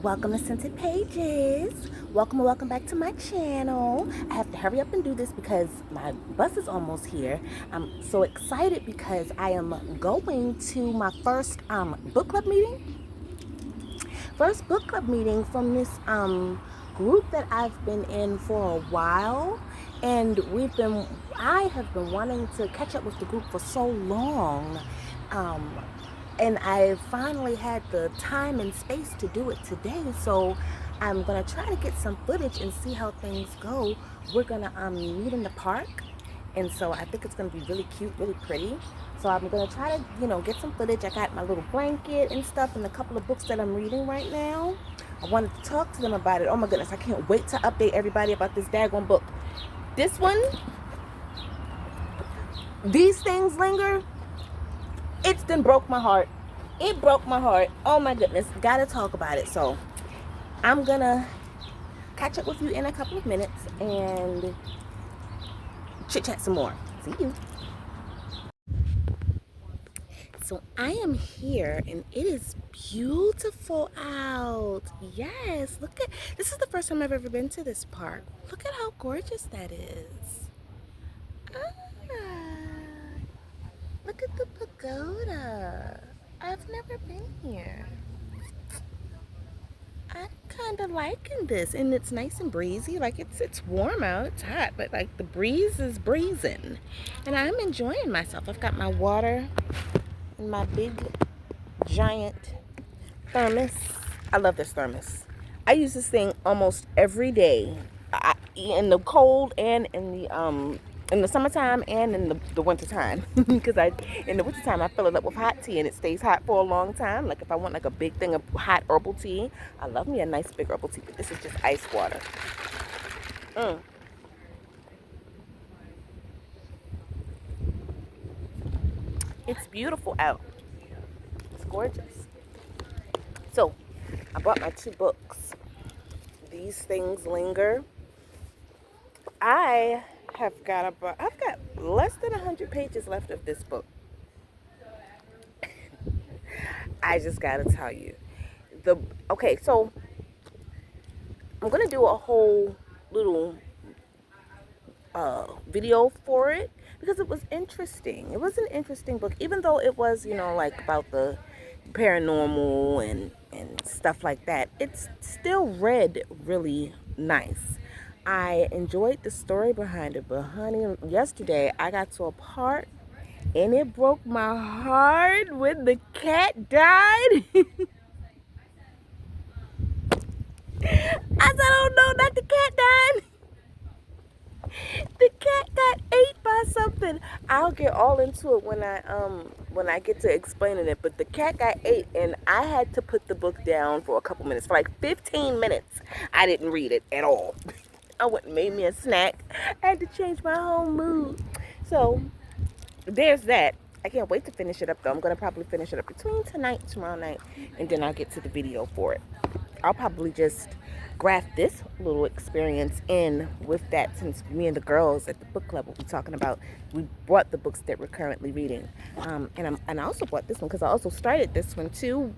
Welcome to Scented Pages. Welcome back to my channel. I have to hurry up and do this because my bus is almost here. I'm so excited because I am going to my first book club meeting. First book club meeting from this group that I've been in for a while, and I have been wanting to catch up with the group for so long. Um, and I finally had the time and space to do it today. So I'm gonna try to get some footage and see how things go. We're gonna meet in the park, and so I think it's gonna be really cute, really pretty. So I'm gonna try to, get some footage. I got my little blanket and stuff, and a couple of books that I'm reading right now. I wanted to talk to them about it. Oh my goodness, I can't wait to update everybody about this daggone book. This one, These Things Linger, it's done broke my heart. It broke my heart. Oh my goodness, gotta talk about it. So I'm gonna catch up with you in a couple of minutes and chit chat some more. See you. So I am here and it is beautiful out. Yes, look at this. Is the first time I've ever been to this park. Look at how gorgeous that is. Ah, look at the pagoda. I've never been here. I'm kind of liking this, and it's nice and breezy. Like it's warm out, it's hot, but like the breeze is breezing, and I'm enjoying myself. I've got my water in my big giant thermos. I love this thermos. I use this thing almost every day, in the cold and in the summertime and in the wintertime. Because in the wintertime I fill it up with hot tea and it stays hot for a long time. Like if I want like a big thing of hot herbal tea, I love me a nice big herbal tea, but this is just ice water. It's beautiful out. It's gorgeous. So I bought my 2 books. These Things Linger. I've got less than 100 pages left of this book. I just gotta tell you. So I'm gonna do a whole little video for it because it was interesting. It was an interesting book, even though it was, like about the paranormal and stuff like that. It's still read really nice. I enjoyed the story behind it, but honey, yesterday I got to a part and it broke my heart when the cat died. I said, oh no, not the cat died. The cat got ate by something. I'll get all into it when I get to explaining it. But the cat got ate, and I had to put the book down for a couple minutes. For like 15 minutes, I didn't read it at all. I went and made me a snack. I had to change my whole mood. So there's that. I can't wait to finish it up though. I'm gonna probably finish it up between tonight and tomorrow night, and then I'll get to the video for it. I'll probably just graft this little experience in with that, since me and the girls at the book club will be talking about. We bought the books that we're currently reading, and I also bought this one because I also started this one too.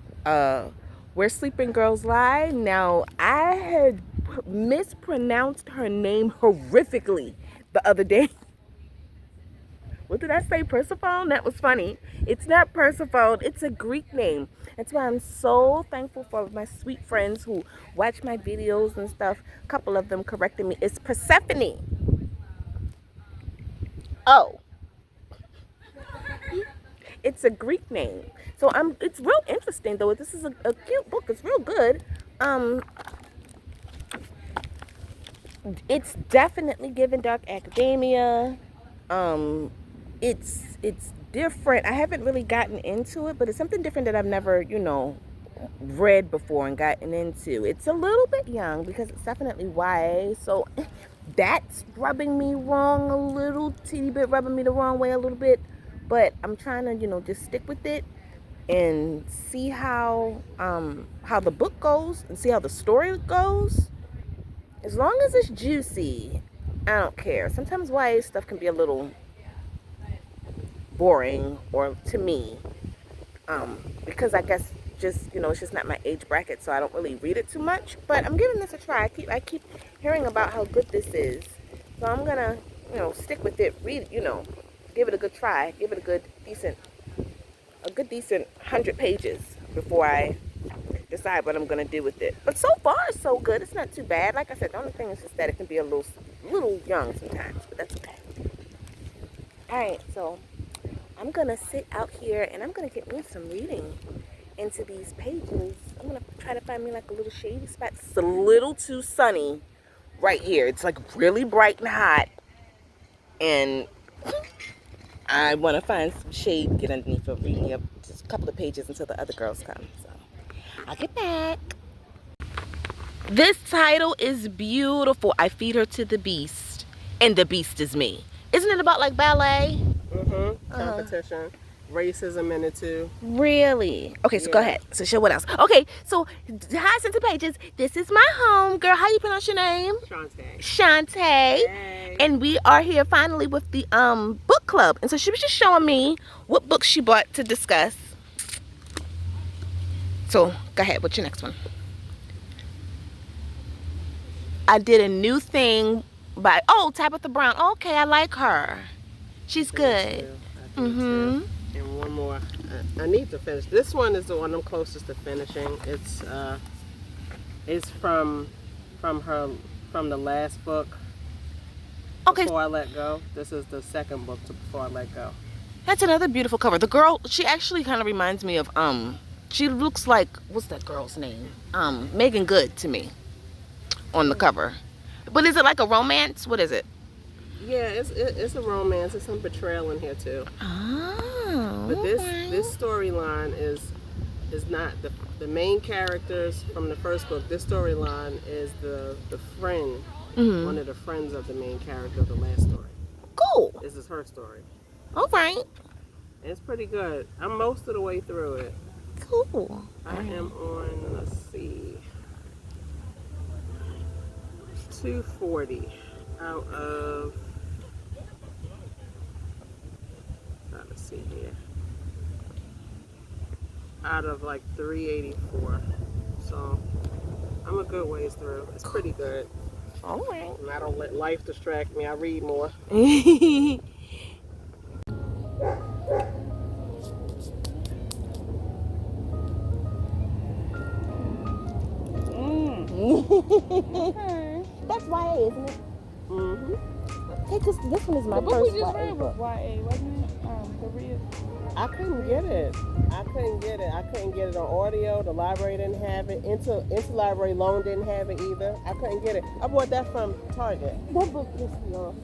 Where Sleeping Girls Lie. Now I had mispronounced her name horrifically the other day. What did I say? Persephone? That was funny. It's not Persephone. It's a Greek name. That's why I'm so thankful for my sweet friends who watch my videos and stuff. A couple of them corrected me. It's Persephone. Oh. It's a Greek name. So it's real interesting though. This is a cute book. It's real good. It's definitely given dark academia. It's different. I haven't really gotten into it, but it's something different that I've never, read before and gotten into. It's a little bit young because it's definitely YA, so that's rubbing me wrong a little teeny bit, rubbing me the wrong way a little bit. But I'm trying to, just stick with it and see how the book goes and see how the story goes. As long as it's juicy, I don't care. Sometimes YA stuff can be a little boring, or to me, because I guess just, you know, it's just not my age bracket, so I don't really read it too much. But I'm giving this a try. I keep hearing about how good this is, so I'm gonna, you know, stick with it. Read, you know, give it a good try. Give it a good decent 100 pages before I decide what I'm gonna do with it. But so far, so good. It's not too bad. Like I said, the only thing is just that it can be a little young sometimes, but that's okay. All right, so I'm gonna sit out here and I'm gonna get me some reading into these pages. I'm gonna try to find me like a little shady spot. It's a little too sunny right here. It's like really bright and hot, and I want to find some shade, get underneath for reading up just a couple of pages until the other girls come. So I'll get back. This title is beautiful. I feed her to the beast, and the beast is me. Isn't it about like ballet? Competition. Racism in it too. Really? Okay, so Yeah. go ahead. So show what else? Okay, so hi, Shanti Pages. This is my home, girl. How you pronounce your name? Shanti. Shanti. Hey. And we are here finally with the book club. And so she was just showing me what books she bought to discuss. So go ahead. What's your next one? I did a new thing by Tabitha Brown. Okay, I like her. She's good. And one more. I need to finish. This one is the one I'm closest to finishing. It's from the last book. Okay. Before I Let Go. This is the second book to Before I Let Go. That's another beautiful cover. The girl, she actually kind of reminds me of she looks like, what's that girl's name? Megan Good to me on the cover. But is it like a romance? What is it? Yeah, it's a romance. There's some betrayal in here too. Oh. But this storyline is not the main characters from the first book. This storyline is the friend, one of the friends of the main character of the last story. Cool. This is her story. All right. It's pretty good. I'm most of the way through it. Cool. I am on, let's see, 240 out of, let's see here, out of like 384. So I'm a good ways through. It's pretty good. All right. And I don't let life distract me. I read more. Okay. That's YA, isn't it? Okay, because this one is my first YA book. YA, wasn't it? Korea. I couldn't get it. I couldn't get it on audio. The library didn't have it. Interlibrary Loan didn't have it either. I couldn't get it. I bought that from Target. That book pissed me off.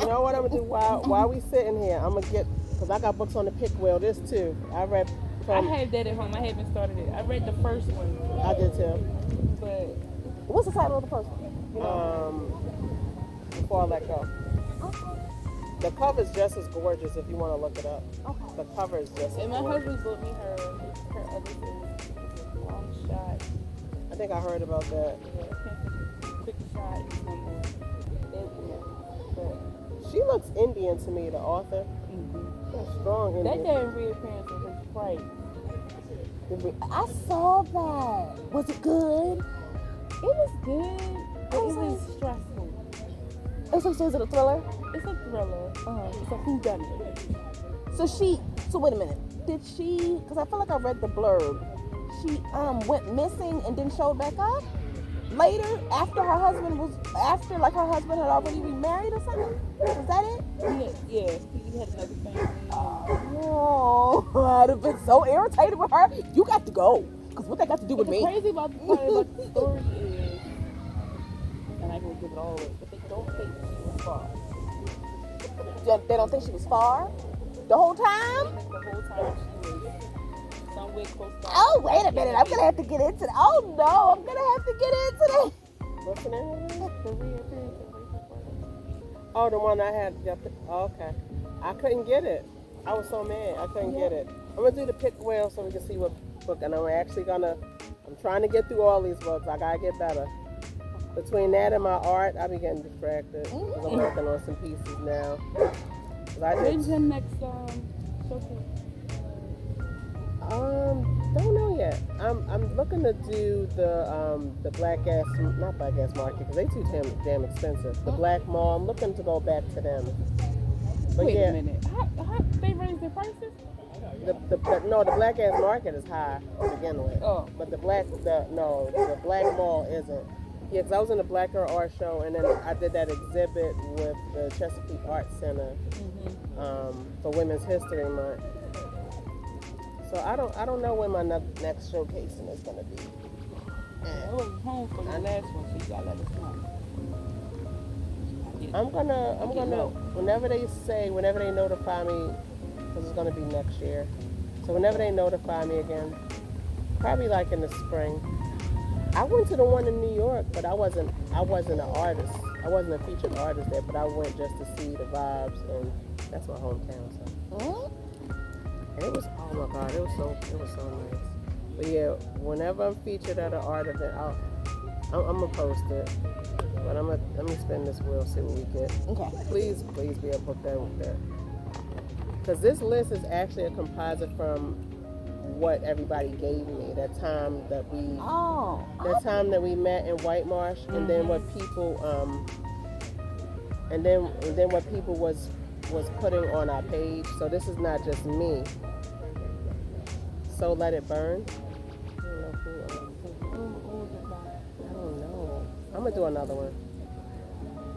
You know what I'm gonna do while we sitting here? I'm gonna get, because I got books on the pick wheel. This too. I read from. I have that at home. I haven't started it. I read the first one. I did too. But What's the title of the first one? Before I Let Go. Okay. The cover's just as gorgeous if you want to look it up. Okay. The cover is just as and my gorgeous. husband bought me her other thing. Long shot. I think I heard about that. Quick shot. She looks Indian to me, the author. She's strong That Indian. damn reappearance of his Sprite. I saw that. Was it good? It was good, but it was stressful. So is it a thriller? It's a thriller. It's a whodunit. So wait a minute. Did she, because I feel like I read the blurb, she went missing and then showed back up later after her husband had already remarried or something? Was that it? Yeah, he had another family. Oh, I'd have been so irritated with her. You got to go. Because what that got to do with The me? crazy about the part about the story is, and I can give it all away, but they don't think she was far. They don't think she was far? The whole time? The whole time she was somewhere close by. Oh, wait a minute. I'm going to have to get into that. Oh, no. I'm going to have to get into that. What's the name of it? The reappearance of Rachel Fletcher. Oh, the one I had. Okay. I couldn't get it. I was so mad. I couldn't get it. I'm going to do the pick wheel so we can see what book. And I'm trying to get through all these books. I got to get better. Between that and my art, I be getting distracted. Because I'm working on some pieces now. When's your next showcase? I'm looking to do the black ass, not black ass market, because they too damn expensive. The black mall. I'm looking to go back to them. But Wait yeah, a minute. How they raised their prices? no, the black ass market is high to begin with. Oh. But the black mall isn't. Yeah, because I was in the Black Girl Art Show, and then I did that exhibit with the Chesapeake Arts Center for Women's History Month. So I don't know when my next showcasing is gonna be. I wasn't home for your last one, so you gotta let us know. I'm gonna whenever they notify me, because it's gonna be next year. So whenever they notify me again, probably like in the spring. I went to the one in New York, but I wasn't an artist. I wasn't a featured artist there, but I went just to see the vibes, and that's my hometown. So. And it was, oh my God, it was so nice. But yeah, whenever I'm featured at an art event, I'm gonna post it. But let me spin this wheel, see what we get. Okay. Please be able to put that with that. Because this list is actually a composite from what everybody gave me. That time that we met in White Marsh, and then what people and then what people was putting on our page. So this is not just me. So Let It Burn. I don't know. I'm gonna do another one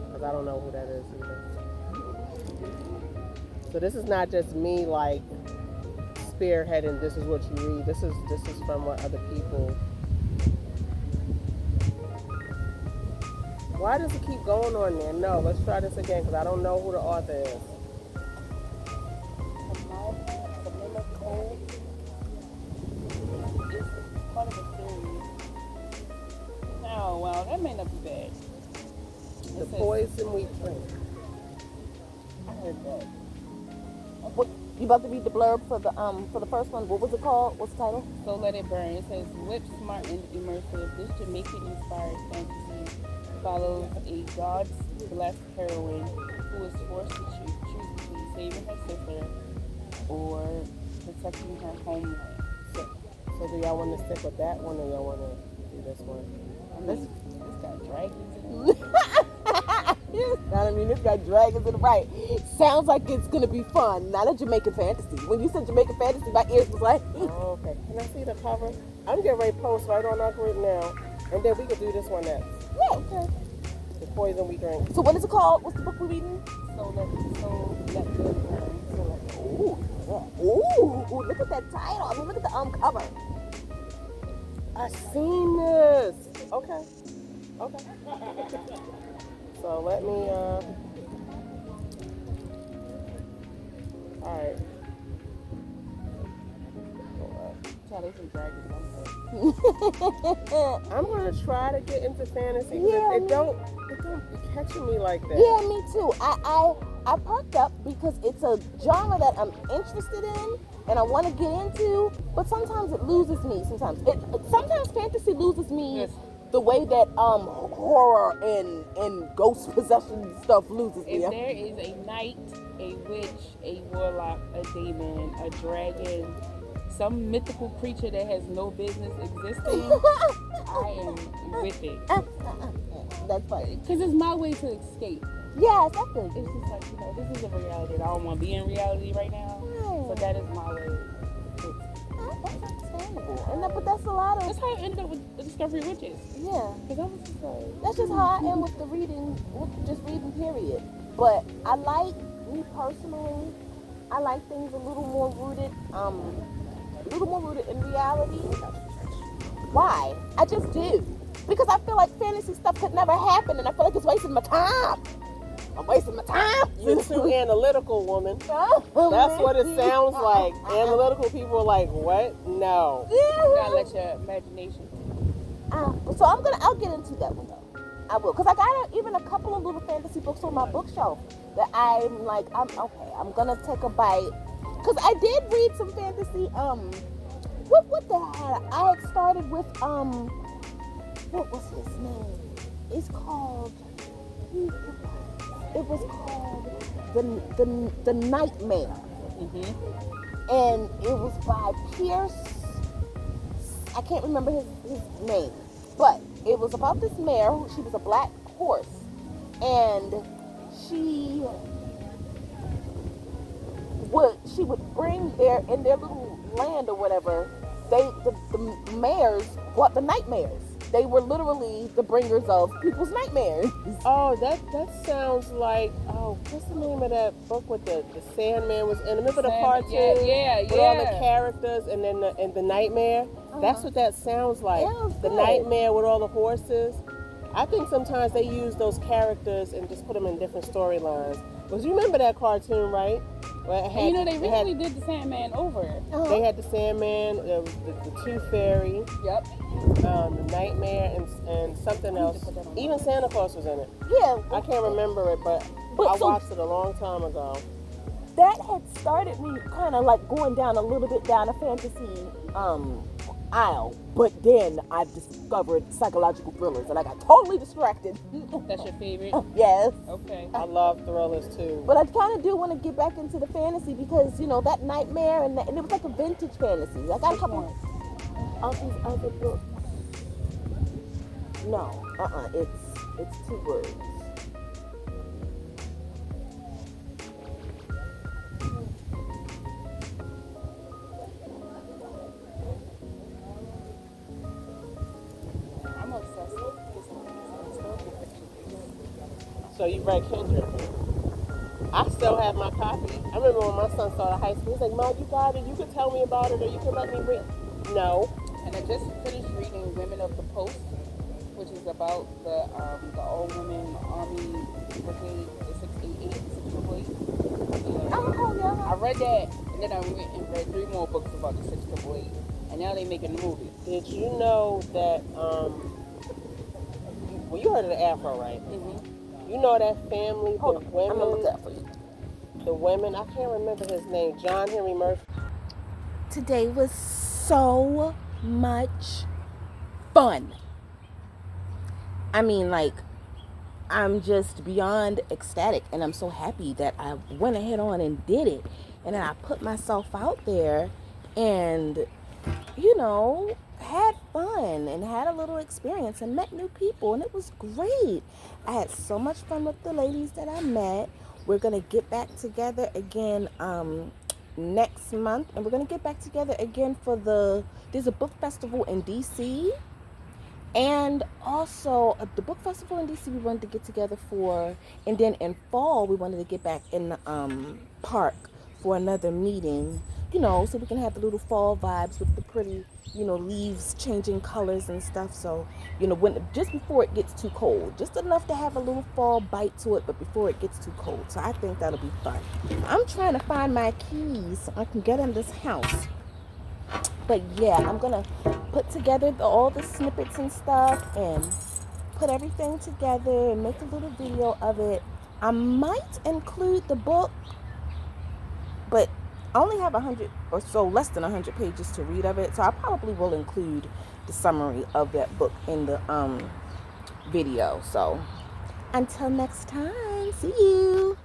because I don't know who that is either. So this is not just me like spearheading. This is what you read. This is from what other people. Why does it keep going on there? No, let's try this again because I don't know who the author is. Oh, well, that may not be bad. The Poison We Drink. I heard that. What, you about to read the blurb for the first one? What was it called? What's the title? So Let It Burn. It says, whip, smart, and immersive. This Jamaican-inspired fantasy follows a God-blessed heroine who is forced to choose between saving her sister or protecting her homeland. So do y'all want to stick with that one, or y'all want to do this one? This got dragons in it. I mean, it's got dragons in the right. Sounds like it's gonna be fun. Not a Jamaican fantasy. When you said Jamaican fantasy, my ears was like. Oh, okay. Can I see the cover? I'm getting ready to post right on our group now, and then we can do this one next. Yeah, okay. The Poison We Drink. So what is it called? What's the book we're reading? So let it burn. Ooh, look at that title. I mean, look at the cover. I seen this. Okay. So let me all right. Charlie some dragons on I'm gonna try to get into fantasy. Yeah, it don't be catching me like that. Yeah, me too. I perked up because it's a genre that I'm interested in and I want to get into, but sometimes it loses me. Sometimes fantasy loses me. Yes. The way that horror and ghost possession stuff loses me. If there is a knight, a witch, a warlock, a demon, a dragon, some mythical creature that has no business existing, I am with it. That's funny. Because it's my way to escape. Yes, I feel It's you. just like, this is a reality that I don't want to be in reality right now. So that is my way. That's understandable. But that's a lot That's of, how I ended up with the Discovery Witches. yeah. Because I was just like, That's just how I am with the reading, just reading, period. But me personally, I like things a little more rooted in reality. Why? I just do. Because I feel like fantasy stuff could never happen, and I feel like it's wasting my time. I'm wasting my time. You're too analytical, woman. That's what it sounds like. Analytical people are like, what? No. you gotta let your imagination. So I'll get into that one though. I will, because I got even a couple of little fantasy books on my bookshelf that I'm like, I'm gonna take a bite. Because I did read some fantasy. What the hell? I had started with what was his name? It's called. It was called the Nightmare, Mm-hmm. and it was by Pierce I can't remember his name, but it was about this mare. She was a black horse, and she she would bring their in their little land or whatever. The mares brought the nightmares. They were literally the bringers of people's nightmares. Oh, that sounds like, oh, what's the name of that book with the Sandman was in? Remember the cartoon Yeah. with all the characters and then the nightmare? That's what that sounds like. Yeah, it was The good. nightmare with all the horses. I think sometimes they use those characters and just put them in different storylines. Because you remember that cartoon, right? Where it had, And they recently did the Sandman over. They had the Sandman, there was the Tooth Fairy, Yep. the Nightmare, and something else. Even Santa Claus was in it. Yeah, I can't remember it, but I so watched it a long time ago. that had started me kind of like going down a little bit down a fantasy aisle, but then I discovered psychological thrillers and I got totally distracted. That's your favorite? Yes. Okay. I love thrillers too. But I kind of do want to get back into the fantasy because that nightmare and it was like a vintage fantasy. I got a couple of these other books. No, it's 2 words. I'm obsessed with historical fiction. So you read Kendrick. I still have my copy. I remember when my son started high school, he's like, Mom, you got it. You can tell me about it or you can let me read. No. And I just finished reading Women of the Post, which is about the all women army brigade, the 688, 688. Oh, yeah. I read that, and then I went and read 3 more books about the 688, and now they're making the movie. Did you know that, well, you heard of the Afro, right? Mm-hmm. You know that family, Hold the on, women, I'm gonna look that for you. the women, I can't remember his name, John Henry Murphy. Today was so much fun. I mean, like, I'm just beyond ecstatic and I'm so happy that I went ahead on and did it. And then I put myself out there and, had fun and had a little experience and met new people and it was great. I had so much fun with the ladies that I met. We're going to get back together again next month and we're going to get back together again for there's a book festival in DC. And also, the book festival in DC we wanted to get together for, and then in fall we wanted to get back in the park for another meeting, so we can have the little fall vibes with the pretty, leaves changing colors and stuff. So, just before it gets too cold, just enough to have a little fall bite to it, but before it gets too cold. So I think that'll be fun. I'm trying to find my keys so I can get in this house. But yeah, I'm gonna put together all the snippets and stuff and put everything together and make a little video of it. I might include the book, but I only have 100 or so, less than 100 pages to read of it, so I probably will include the summary of that book in the video. So until next time, see you.